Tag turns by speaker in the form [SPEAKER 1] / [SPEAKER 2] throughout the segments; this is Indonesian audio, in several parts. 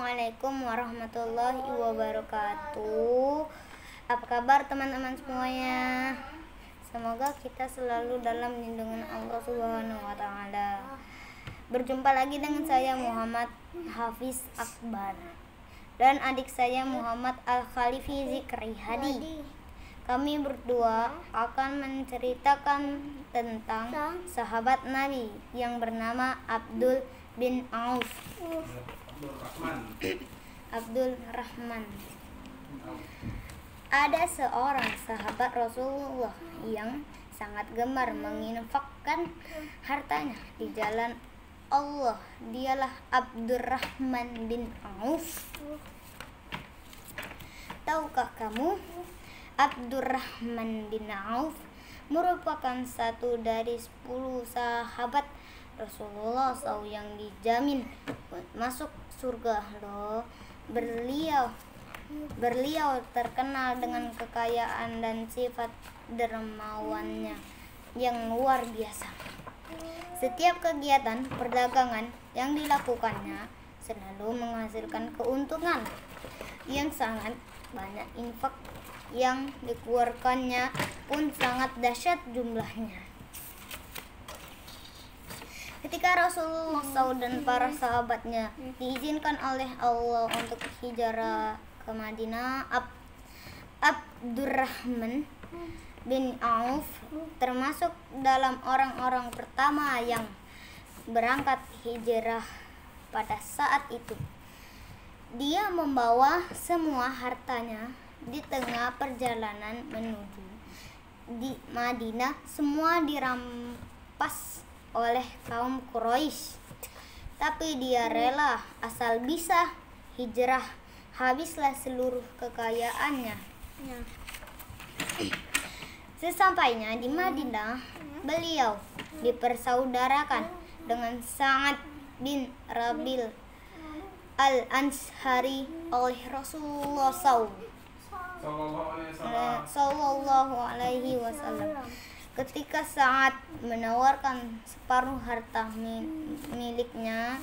[SPEAKER 1] Assalamualaikum warahmatullahi wabarakatuh. Apa kabar teman-teman semuanya? Semoga kita selalu dalam lindungan Allah Subhanahu wa taala. Berjumpa lagi dengan saya Muhammad Hafiz Akbar dan adik saya Muhammad Al-Khalifi Zikri Hadi. Kami berdua akan menceritakan tentang sahabat Nabi yang bernama Abdul bin Auf. Abdul Rahman. Ada seorang sahabat Rasulullah yang sangat gemar menginfakkan hartanya di jalan Allah. Dialah Abdurrahman bin Auf. Tahukah kamu, Abdurrahman bin Auf merupakan satu dari 10 sahabat Rasulullah SAW yang dijamin masuk surga loh. Beliau terkenal dengan kekayaan dan sifat dermawannya yang luar biasa. Setiap kegiatan perdagangan yang dilakukannya selalu menghasilkan keuntungan yang sangat banyak. Infak yang dikeluarkannya pun sangat dahsyat jumlahnya. Ketika Rasulullah SAW dan para sahabatnya diizinkan oleh Allah untuk hijrah ke Madinah, Abdurrahman bin Auf termasuk dalam orang-orang pertama yang berangkat hijrah pada saat itu. Dia membawa semua hartanya. Di tengah perjalanan menuju di Madinah, semua dirampas oleh kaum Quraisy. Tapi dia rela asal bisa hijrah. Habislah seluruh kekayaannya. Sesampainya di Madinah, beliau dipersaudarakan dengan Sa'ad bin Rabil Al-Ansari oleh Rasulullah Sallallahu alaihi wasallam. Ketika Sa'ad menawarkan separuh harta miliknya,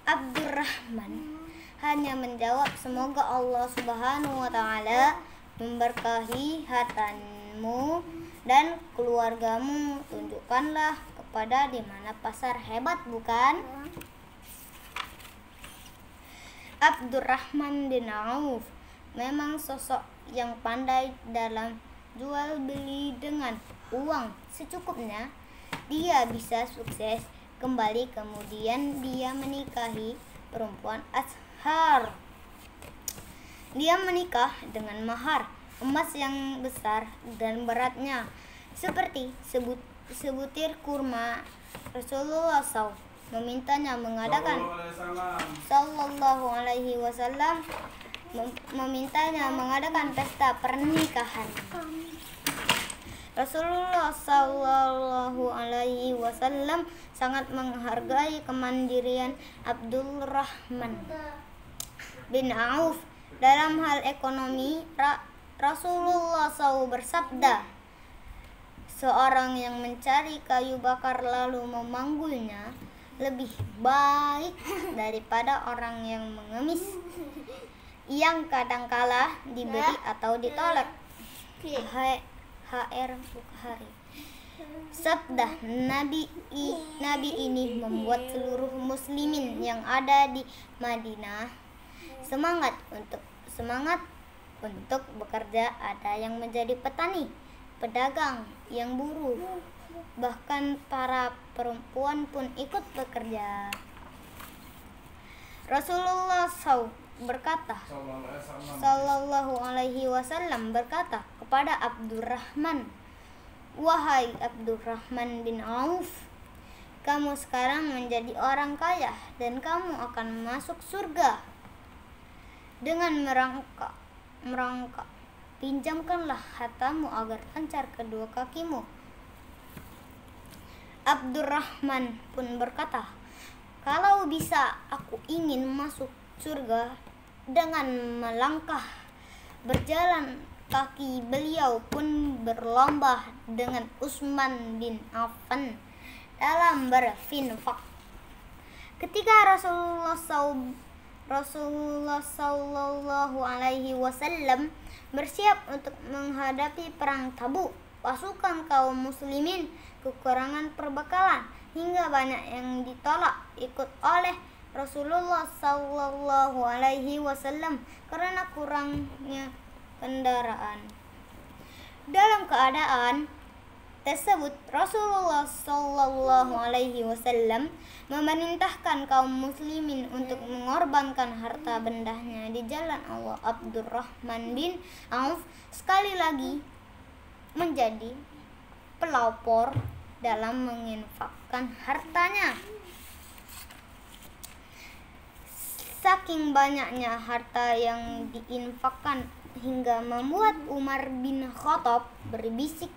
[SPEAKER 1] Abdurrahman hanya menjawab, semoga Allah Subhanahu wa taala memberkahi hartamu dan keluargamu. Tunjukkanlah kepada di mana pasar hebat, bukan? Abdurrahman bin Auf memang sosok yang pandai dalam jual beli. Dengan uang secukupnya dia bisa sukses kembali. Kemudian dia menikahi perempuan Ashar. Dia menikah dengan mahar emas yang besar dan beratnya seperti sebutir kurma. Rasulullah SAW memintanya mengadakan Sallallahu alaihi wasallam memintanya mengadakan pesta pernikahan. Rasulullah Sallallahu alaihi wasallam sangat menghargai kemandirian Abdurrahman bin Auf dalam hal ekonomi. Rasulullah SAW bersabda, seorang yang mencari kayu bakar lalu memanggulnya lebih baik daripada orang yang mengemis yang kadangkala diberi atau ditolak. HR Bukhari. Sabda Nabi ini membuat seluruh muslimin yang ada di Madinah semangat untuk bekerja. Ada yang menjadi petani, pedagang, yang buruh, bahkan para perempuan pun ikut bekerja. Rasulullah Sallallahu alaihi wasallam berkata kepada Abdurrahman, wahai Abdurrahman bin Auf, kamu sekarang menjadi orang kaya dan kamu akan masuk surga dengan merangkak. Pinjamkanlah hartamu agar lancar kedua kakimu. Abdurrahman pun berkata, kalau bisa aku ingin masuk surga dengan melangkah berjalan kaki. Beliau pun berlomba dengan Utsman bin Affan dalam berinfak. Ketika Rasulullah SAW Rasulullah Shallallahu Alaihi Wasallam bersiap untuk menghadapi perang Tabuk. Pasukan kaum muslimin kekurangan perbekalan hingga banyak yang ditolak ikut oleh Rasulullah Shallallahu Alaihi Wasallam karena kurangnya kendaraan. Dalam keadaan tersebut, Rasulullah Shallallahu Alaihi Wasallam memerintahkan kaum muslimin untuk mengorbankan harta bendanya di jalan Allah. Abdurrahman bin Auf sekali lagi menjadi pelopor dalam menginfakkan hartanya. Saking banyaknya harta yang diinfakkan hingga membuat Umar bin Khattab berbisik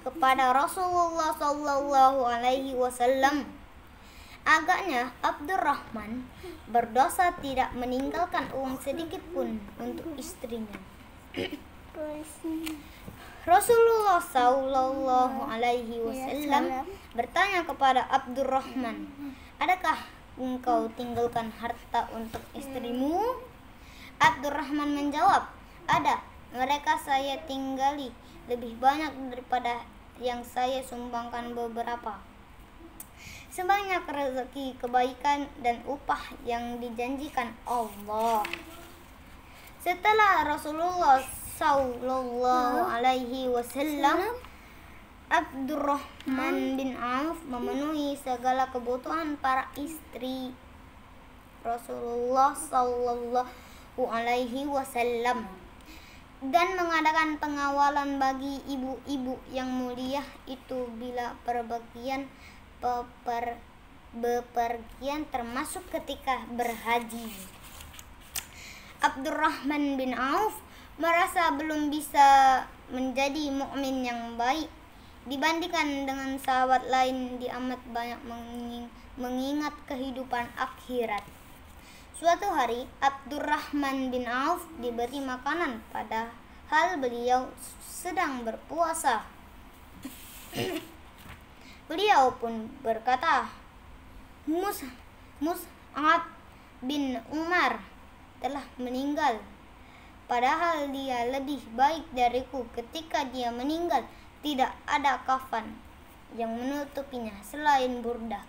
[SPEAKER 1] kepada Rasulullah Shallallahu Alaihi Wasallam. Agaknya Abdurrahman berdosa tidak meninggalkan uang sedikit pun untuk istrinya. Rasulullah Shallallahu Alaihi Wasallam bertanya kepada Abdurrahman, adakah engkau tinggalkan harta untuk istrimu? Abdurrahman menjawab, ada. Mereka saya tinggali lebih banyak daripada yang saya sumbangkan beberapa. Sebanyak rezeki, kebaikan, dan upah yang dijanjikan Allah. Setelah Rasulullah Shallallahu Alaihi Wasallam, Abdurrahman bin Auf memenuhi segala kebutuhan para istri Rasulullah Shallallahu Alaihi Wasallam dan mengadakan pengawalan bagi ibu-ibu yang mulia itu bila bepergian termasuk ketika berhaji. Abdurrahman bin Auf merasa belum bisa menjadi mukmin yang baik dibandingkan dengan sahabat lain, dia amat banyak mengingat kehidupan akhirat. Suatu hari Abdurrahman bin Auf diberi makanan padahal beliau sedang berpuasa. Beliau pun berkata, Mus'ab bin Umar telah meninggal, padahal dia lebih baik dariku. Ketika dia meninggal, tidak ada kafan yang menutupinya selain burdah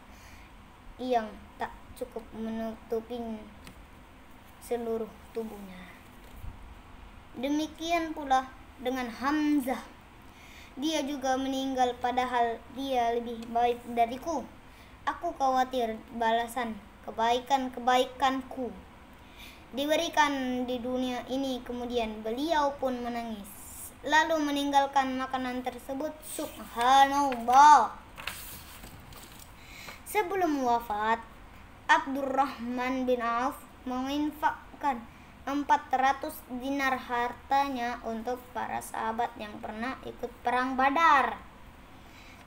[SPEAKER 1] yang tak cukup menutupi seluruh tubuhnya. Demikian pula dengan Hamzah. Dia juga meninggal padahal dia lebih baik dariku. Aku khawatir balasan kebaikan-kebaikanku diberikan di dunia ini. Kemudian beliau pun menangis, lalu meninggalkan makanan tersebut. Subhanallah. Sebelum wafat, Abdurrahman bin Auf menginfakkan 400 dinar hartanya untuk para sahabat yang pernah ikut perang Badar.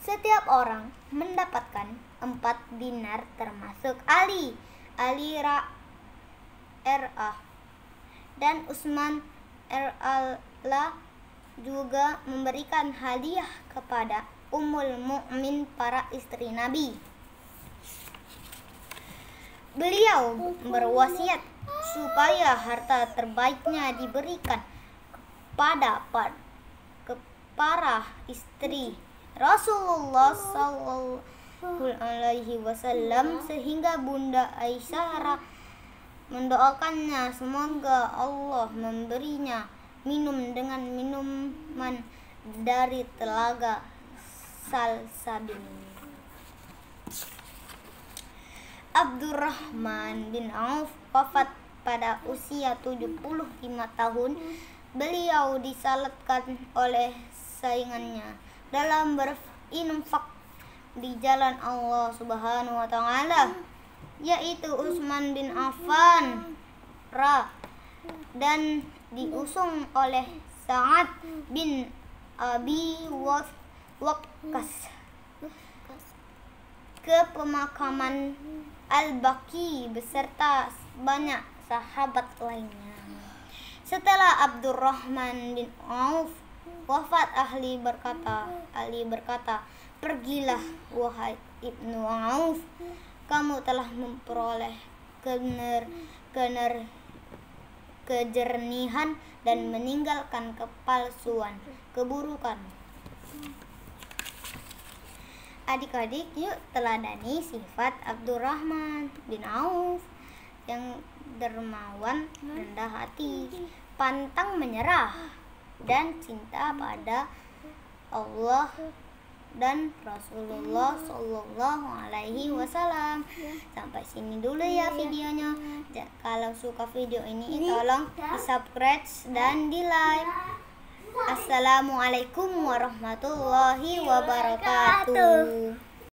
[SPEAKER 1] Setiap orang mendapatkan 4 dinar termasuk Ali R.A. dan Utsman R.A. juga memberikan hadiah kepada Ummul Mukmin, para istri Nabi. Beliau berwasiat supaya harta terbaiknya diberikan kepada para istri Rasulullah Sallallahu Alaihi Wasallam, sehingga Bunda Aisyah mendoakannya semoga Allah memberinya minum dengan minuman dari telaga Salsabil. Abdurrahman bin Auf wafat pada usia 75 tahun. Beliau disalatkan oleh saingannya dalam berinfak di jalan Allah Subhanahu wa taala, yaitu Utsman bin Affan dan diusung oleh Sa'ad bin Abi Waqqas ke pemakaman Al-Baqi beserta banyak sahabat lainnya. Setelah Abdurrahman bin Auf wafat, Ali berkata, pergilah wahai Ibnu Auf, kamu telah memperoleh kejernihan dan meninggalkan kepalsuan, keburukan. Adik-adik, yuk teladani sifat Abdurrahman bin Auf yang dermawan, rendah hati, pantang menyerah, dan cinta pada Allah dan Rasulullah Shallallahu Alaihi Wasallam. Sampai sini dulu ya videonya. Kalau suka video ini tolong di subscribe dan di like. Assalamualaikum warahmatullahi wabarakatuh.